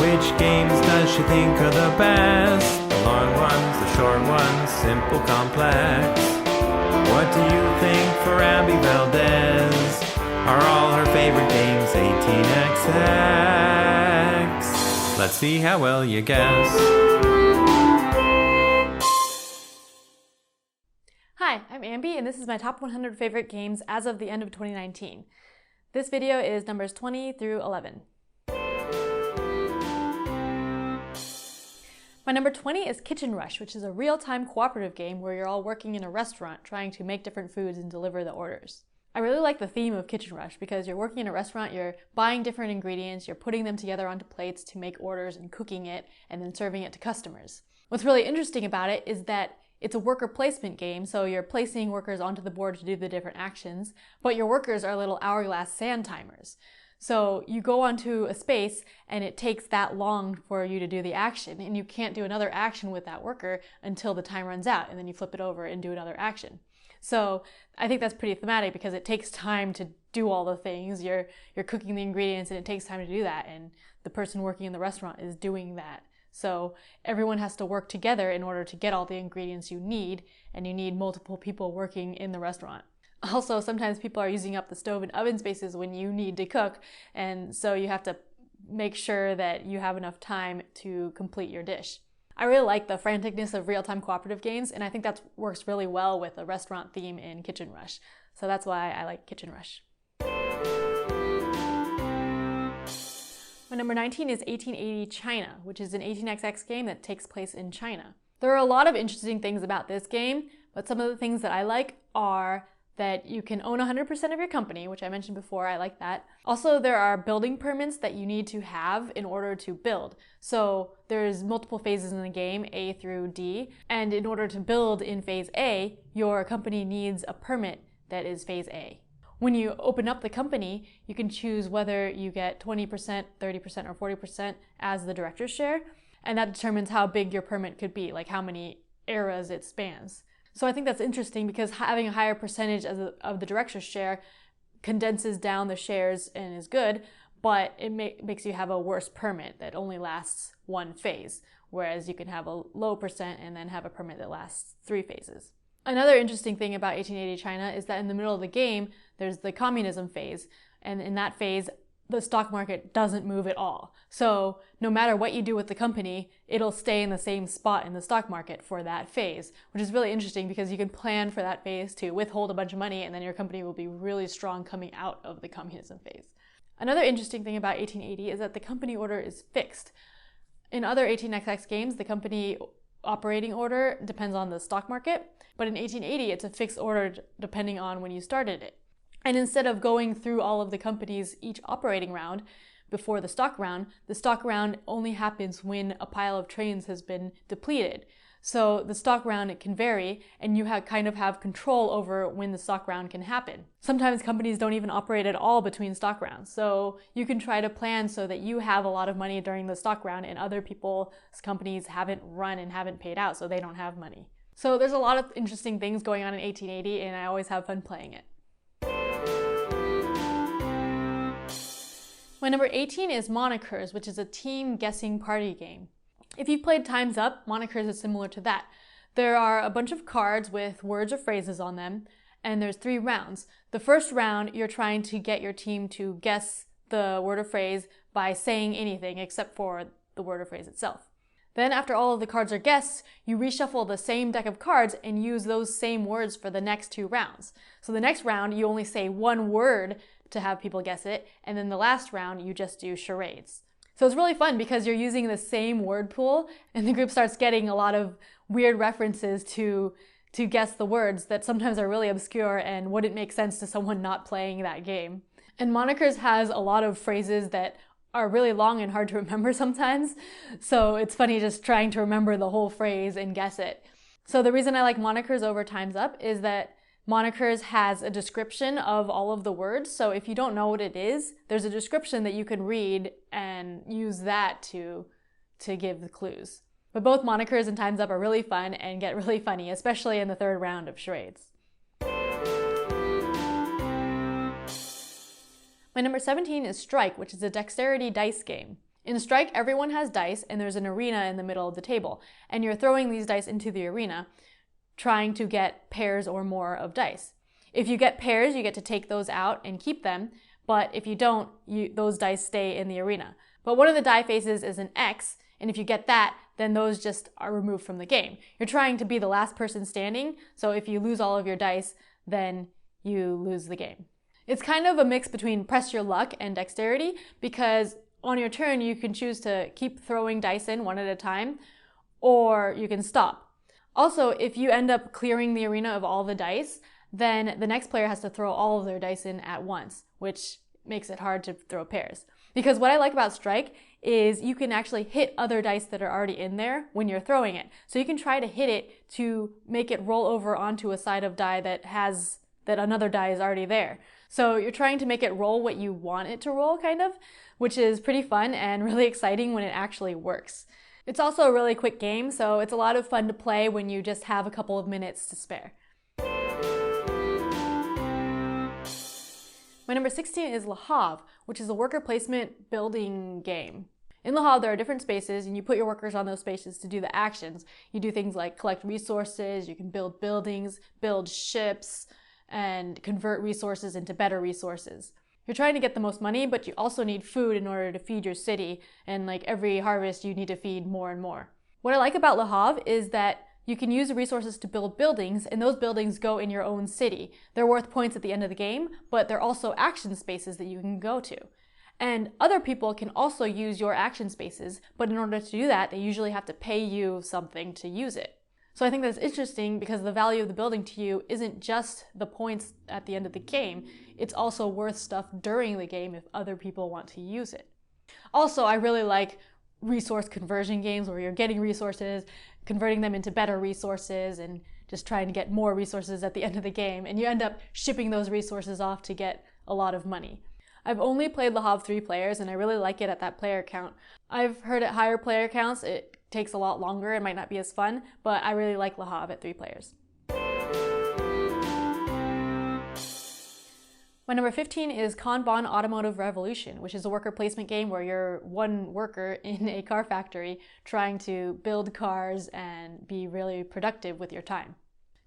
Which games does she think are the best? The long ones, the short ones, simple, complex. What do you think for Ambie Valdez? Are all her favorite games 18XX? Let's see how well you guess. Hi, I'm Ambie, and this is my top 100 favorite games as of the end of 2019. This video is numbers 20 through 11. My number 20 is Kitchen Rush, which is a real-time cooperative game where you're all working in a restaurant trying to make different foods and deliver the orders. I really like the theme of Kitchen Rush because you're working in a restaurant, you're buying different ingredients, you're putting them together onto plates to make orders and cooking it and then serving it to customers. What's really interesting about it is that it's a worker placement game, so you're placing workers onto the board to do the different actions, but your workers are little hourglass sand timers. So you go onto a space and it takes that long for you to do the action, and you can't do another action with that worker until the time runs out, and then you flip it over and do another action. So I think that's pretty thematic because it takes time to do all the things. You're cooking the ingredients and it takes time to do that, and the person working in the restaurant is doing that. So everyone has to work together in order to get all the ingredients you need, and you need multiple people working in the restaurant. Also, sometimes people are using up the stove and oven spaces when you need to cook, and so you have to make sure that you have enough time to complete your dish. I really like the franticness of real-time cooperative games, and I think that works really well with a restaurant theme in Kitchen Rush. So that's why I like Kitchen Rush. My number 19 is 1880 China, which is an 18XX game that takes place in China. There are a lot of interesting things about this game, but some of the things that I like are that you can own 100% of your company, which I mentioned before, I like that. Also, there are building permits that you need to have in order to build. So there's multiple phases in the game, A through D, and in order to build in phase A, your company needs a permit that is phase A. When you open up the company, you can choose whether you get 20%, 30%, or 40% as the director's share, and that determines how big your permit could be, like how many eras it spans. So I think that's interesting because having a higher percentage of the director's share condenses down the shares and is good, but it makes you have a worse permit that only lasts one phase, whereas you can have a low percent and then have a permit that lasts 3 phases. Another interesting thing about 1880 China is that in the middle of the game, there's the communism phase, and in that phase, the stock market doesn't move at all. So no matter what you do with the company, it'll stay in the same spot in the stock market for that phase, which is really interesting because you can plan for that phase to withhold a bunch of money and then your company will be really strong coming out of the communism phase. Another interesting thing about 1880 is that the company order is fixed. In other 18XX games, the company operating order depends on the stock market, but in 1880, it's a fixed order depending on when you started it. And instead of going through all of the companies each operating round before the stock round only happens when a pile of trains has been depleted. So the stock round, it can vary, and you kind of have control over when the stock round can happen. Sometimes companies don't even operate at all between stock rounds, so you can try to plan so that you have a lot of money during the stock round and other people's companies haven't run and haven't paid out, so they don't have money. So there's a lot of interesting things going on in 1880, and I always have fun playing it. My number 18 is Monikers, which is a team guessing party game. If you've played Time's Up, Monikers is similar to that. There are a bunch of cards with words or phrases on them, and there's 3 rounds. The first round, you're trying to get your team to guess the word or phrase by saying anything except for the word or phrase itself. Then after all of the cards are guessed, you reshuffle the same deck of cards and use those same words for the next 2 rounds. So the next round, you only say one word to have people guess it, and then the last round, you just do charades. So it's really fun because you're using the same word pool, and the group starts getting a lot of weird references to guess the words that sometimes are really obscure and wouldn't make sense to someone not playing that game. And Monikers has a lot of phrases that are really long and hard to remember sometimes, so it's funny just trying to remember the whole phrase and guess it. So the reason I like Monikers over Time's Up is that Monikers has a description of all of the words, so if you don't know what it is, there's a description that you can read and use that to give the clues. But both Monikers and Time's Up are really fun and get really funny, especially in the 3rd round of charades. My number 17 is Strike, which is a dexterity dice game. In Strike, everyone has dice and there's an arena in the middle of the table, and you're throwing these dice into the arena, trying to get pairs or more of dice. If you get pairs, you get to take those out and keep them, but if you don't, those dice stay in the arena. But one of the die faces is an X, and if you get that, then those just are removed from the game. You're trying to be the last person standing, so if you lose all of your dice, then you lose the game. It's kind of a mix between press your luck and dexterity, because on your turn you can choose to keep throwing dice in one at a time, or you can stop. Also, if you end up clearing the arena of all the dice, then the next player has to throw all of their dice in at once, which makes it hard to throw pairs. Because what I like about Strike is you can actually hit other dice that are already in there when you're throwing it. So you can try to hit it to make it roll over onto a side of die that another die is already there. So you're trying to make it roll what you want it to roll, kind of, which is pretty fun and really exciting when it actually works. It's also a really quick game, so it's a lot of fun to play when you just have a couple of minutes to spare. My number 16 is Le Havre, which is a worker placement building game. In Le Havre, there are different spaces, and you put your workers on those spaces to do the actions. You do things like collect resources, you can build buildings, build ships, and convert resources into better resources. You're trying to get the most money, but you also need food in order to feed your city, and like every harvest, you need to feed more and more. What I like about Le Havre is that you can use the resources to build buildings, and those buildings go in your own city. They're worth points at the end of the game, but they're also action spaces that you can go to. And other people can also use your action spaces, but in order to do that, they usually have to pay you something to use it. So I think that's interesting because the value of the building to you isn't just the points at the end of the game, it's also worth stuff during the game if other people want to use it. Also, I really like resource conversion games where you're getting resources, converting them into better resources, and just trying to get more resources at the end of the game, and you end up shipping those resources off to get a lot of money. I've only played Le Havre 3 players, and I really like it at that player count. I've heard at higher player counts it takes a lot longer, it might not be as fun, but I really like Le Havre at 3 players. My number 15 is Kanban Automotive Revolution, which is a worker placement game where you're one worker in a car factory trying to build cars and be really productive with your time.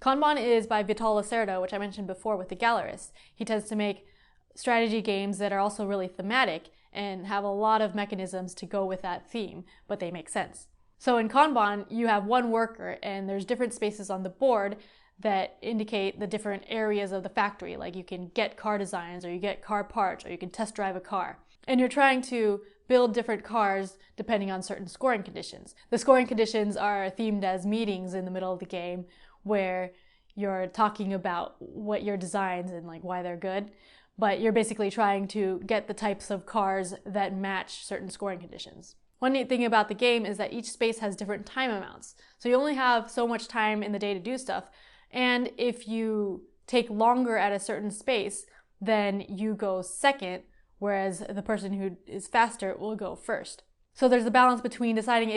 Kanban is by Vital Lacerda, which I mentioned before with The Gallerist. He tends to make strategy games that are also really thematic and have a lot of mechanisms to go with that theme, but they make sense. So in Kanban, you have one worker and there's different spaces on the board that indicate the different areas of the factory, like you can get car designs, or you get car parts, or you can test drive a car. And you're trying to build different cars depending on certain scoring conditions. The scoring conditions are themed as meetings in the middle of the game where you're talking about what your designs and like why they're good, but you're basically trying to get the types of cars that match certain scoring conditions. One neat thing about the game is that each space has different time amounts. So you only have so much time in the day to do stuff. And if you take longer at a certain space, then you go second, whereas the person who is faster will go first. So there's a balance between deciding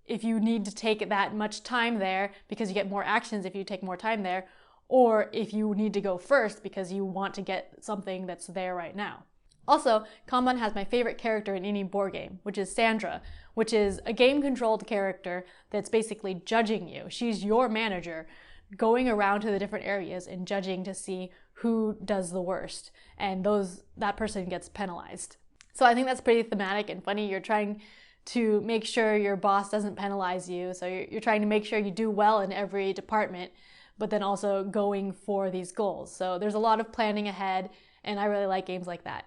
if you need to take that much time there because you get more actions if you take more time there, or if you need to go first because you want to get something that's there right now. Also, Kanban has my favorite character in any board game, which is Sandra, which is a game-controlled character that's basically judging you. She's your manager, going around to the different areas and judging to see who does the worst, and that person gets penalized. So I think that's pretty thematic and funny. You're trying to make sure your boss doesn't penalize you, so you're trying to make sure you do well in every department, but then also going for these goals. So there's a lot of planning ahead, and I really like games like that.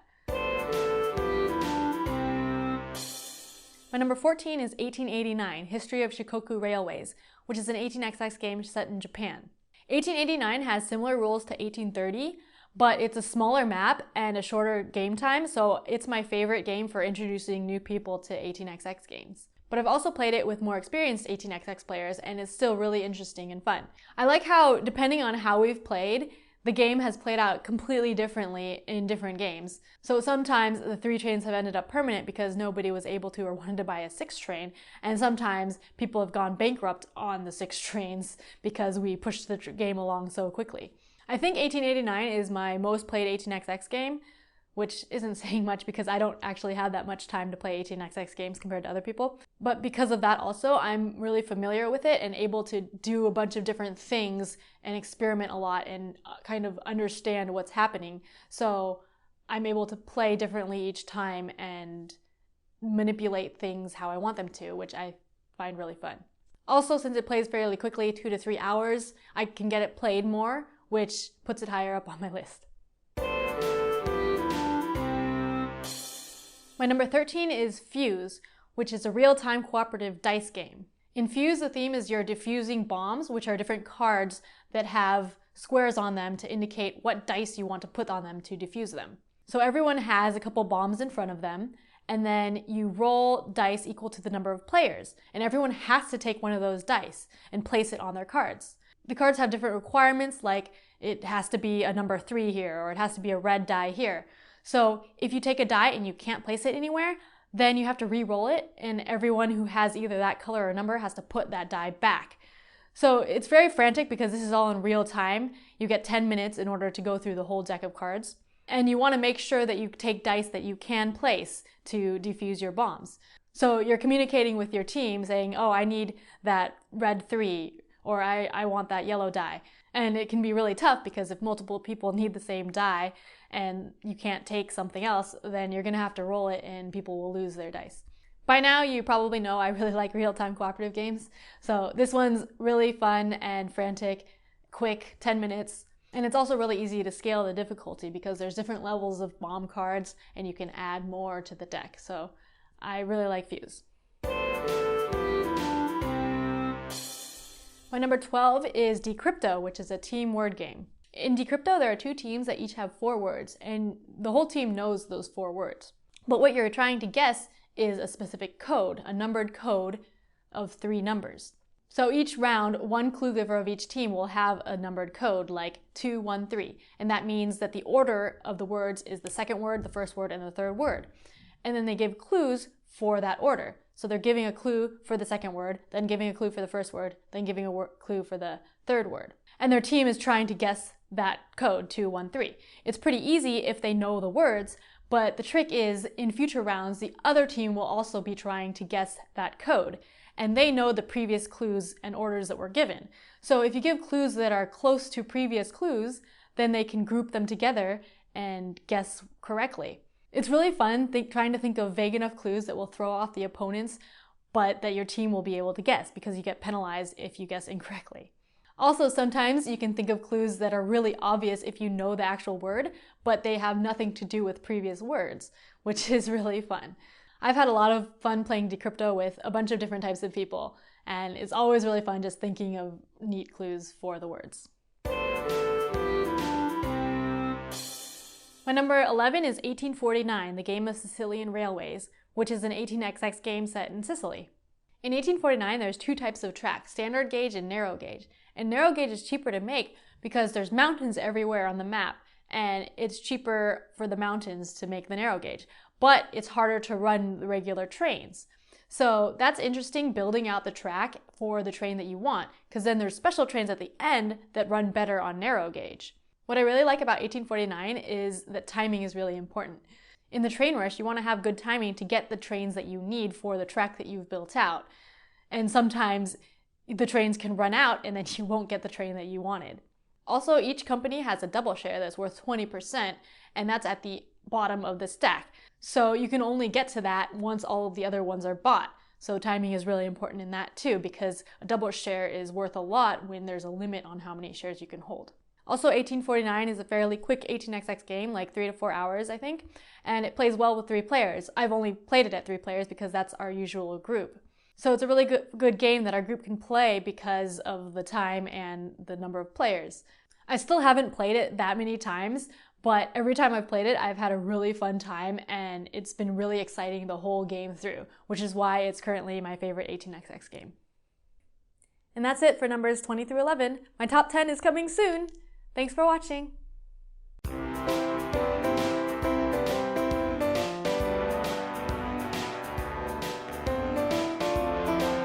My number 14 is 1889, History of Shikoku Railways, which is an 18xx game set in Japan. 1889 has similar rules to 1830, but it's a smaller map and a shorter game time, so it's my favorite game for introducing new people to 18xx games. But I've also played it with more experienced 18xx players, and it's still really interesting and fun. I like how, depending on how we've played, the game has played out completely differently in different games. So sometimes the 3 trains have ended up permanent because nobody was able to or wanted to buy a 6th train, and sometimes people have gone bankrupt on the 6 trains because we pushed the game along so quickly. I think 1889 is my most played 18xx game, which isn't saying much because I don't actually have that much time to play 18xx games compared to other people. But because of that also, I'm really familiar with it and able to do a bunch of different things and experiment a lot and kind of understand what's happening. So I'm able to play differently each time and manipulate things how I want them to, which I find really fun. Also, since it plays fairly quickly, 2 to 3 hours, I can get it played more, which puts it higher up on my list. My number 13 is Fuse, which is a real-time cooperative dice game. In Fuse, the theme is you're defusing bombs, which are different cards that have squares on them to indicate what dice you want to put on them to defuse them. So everyone has a couple bombs in front of them, and then you roll dice equal to the number of players, and everyone has to take one of those dice and place it on their cards. The cards have different requirements, like it has to be a number 3 here, or it has to be a red die here. So if you take a die and you can't place it anywhere, then you have to re-roll it, and everyone who has either that color or number has to put that die back. So it's very frantic because this is all in real time. You get 10 minutes in order to go through the whole deck of cards. And you want to make sure that you take dice that you can place to defuse your bombs. So you're communicating with your team saying, oh, I need that red 3, or I want that yellow die. And it can be really tough because if multiple people need the same die and you can't take something else, then you're going to have to roll it and people will lose their dice. By now, you probably know I really like real-time cooperative games. So this one's really fun and frantic, quick, 10 minutes. And it's also really easy to scale the difficulty because there's different levels of bomb cards and you can add more to the deck. So I really like Fuse. My number 12 is Decrypto, which is a team word game. In Decrypto, there are 2 teams that each have 4 words, and the whole team knows those 4 words. But what you're trying to guess is a specific code, a numbered code of 3 numbers. So each round, one clue giver of each team will have a numbered code like 213, and that means that the order of the words is the second word, the first word, and the third word. And then they give clues for that order. So they're giving a clue for the second word, then giving a clue for the first word, then giving a clue for the third word. And their team is trying to guess that code, 213. It's pretty easy if they know the words, but the trick is in future rounds, the other team will also be trying to guess that code. And they know the previous clues and orders that were given. So if you give clues that are close to previous clues, then they can group them together and guess correctly. It's really fun trying to think of vague enough clues that will throw off the opponents, but that your team will be able to guess because you get penalized if you guess incorrectly. Also, sometimes you can think of clues that are really obvious if you know the actual word, but they have nothing to do with previous words, which is really fun. I've had a lot of fun playing Decrypto with a bunch of different types of people, and it's always really fun just thinking of neat clues for the words. My number 11 is 1849, the Game of Sicilian Railways, which is an 18xx game set in Sicily. In 1849, there's 2 types of track, standard gauge and narrow gauge. And narrow gauge is cheaper to make because there's mountains everywhere on the map, and it's cheaper for the mountains to make the narrow gauge. But it's harder to run the regular trains. So that's interesting, building out the track for the train that you want, because then there's special trains at the end that run better on narrow gauge. What I really like about 1849 is that timing is really important. In the train rush, you want to have good timing to get the trains that you need for the track that you've built out. And sometimes the trains can run out and then you won't get the train that you wanted. Also, each company has a double share that's worth 20%, and that's at the bottom of the stack. So you can only get to that once all of the other ones are bought. So timing is really important in that too, because a double share is worth a lot when there's a limit on how many shares you can hold. Also, 1849 is a fairly quick 18xx game, like 3 to 4 hours, I think, and it plays well with 3 players. I've only played it at 3 players because that's our usual group. So it's a really good game that our group can play because of the time and the number of players. I still haven't played it that many times, but every time I've played it, I've had a really fun time, and it's been really exciting the whole game through, which is why it's currently my favorite 18xx game. And that's it for numbers 20 through 11. My top 10 is coming soon. Thanks for watching.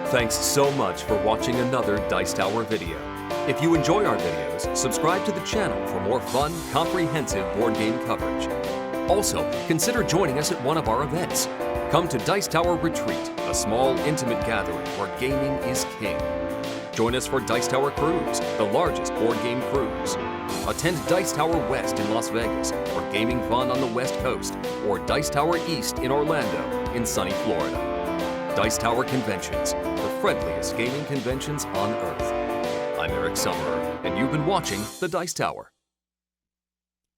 Thanks so much for watching another Dice Tower video. If you enjoy our videos, subscribe to the channel for more fun, comprehensive board game coverage. Also, consider joining us at one of our events. Come to Dice Tower Retreat, a small, intimate gathering where gaming is king. Join us for Dice Tower Cruise, the largest board game cruise. Attend Dice Tower West in Las Vegas for gaming fun on the West Coast, or Dice Tower East in Orlando in sunny Florida. Dice Tower Conventions, the friendliest gaming conventions on Earth. I'm Eric Summerer, and you've been watching The Dice Tower.